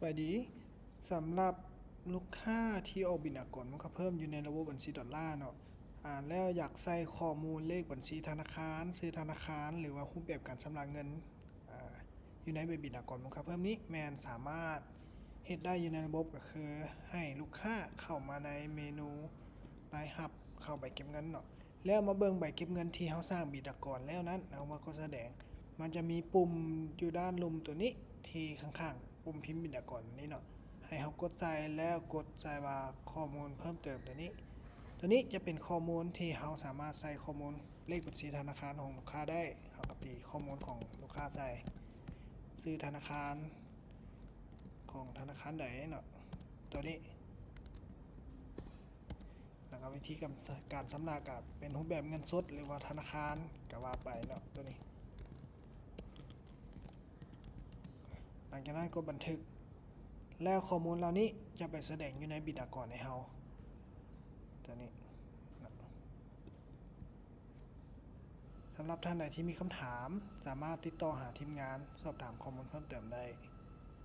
สวัสดีสำหรับลูกค้าที่ออกบินอากรมันก็เพิ่มอยู่ในระบบบัญชีดอลลาร์เนาะแล้วอยากใส่ข้อมูลเลขบัญชีธนาคารชื่อธนาคารหรือว่ารูปแบบการชำระเงินอยู่ในบินอากรมันก็เพิ่มนี้แมนสามารถเฮ็ดได้อยู่ในระบบก็คือให้ลูกค้าเข้ามาในเมนูรายรับเข้าใบเก็บเงินเนาะแล้วมาเบิ่งใบเก็บเงินที่เฮาสร้างบินอากรแล้วนั้นเอามาก็แสดงมันจะมีปุ่มอยู่ด้านลุ่มตัวนี้ที่ข้างๆปุ่มพิมพ์บินอากรนี้เนาะ ให้เขากดใส่แล้วกดใส่ว่าข้อมูลเพิ่มเติมตัวนี้จะเป็นข้อมูลที่เขาสามารถใส่ข้อมูลเลขบัญชีธนาคารของลูกค้าได้เขาก็ตีข้อมูลของลูกค้าใส่ซื้อธนาคารของธนาคารใดเนาะตัวนี้แล้วก็วิธีการสำนักกับเป็นรูปแบบเงินสดหรือว่าธนาคารก็ว่าไปเนาะตัวนี้หลังจากนั้นก็บันทึกแล้วข้อมูลเหล่านี้จะไปแสดงอยู่ในบิดากรในเฮาตัวนี้สำหรับท่านใดที่มีคำถามสามารถติดต่อหาทีมงานสอบถามข้อมูลเพิ่มเติมได้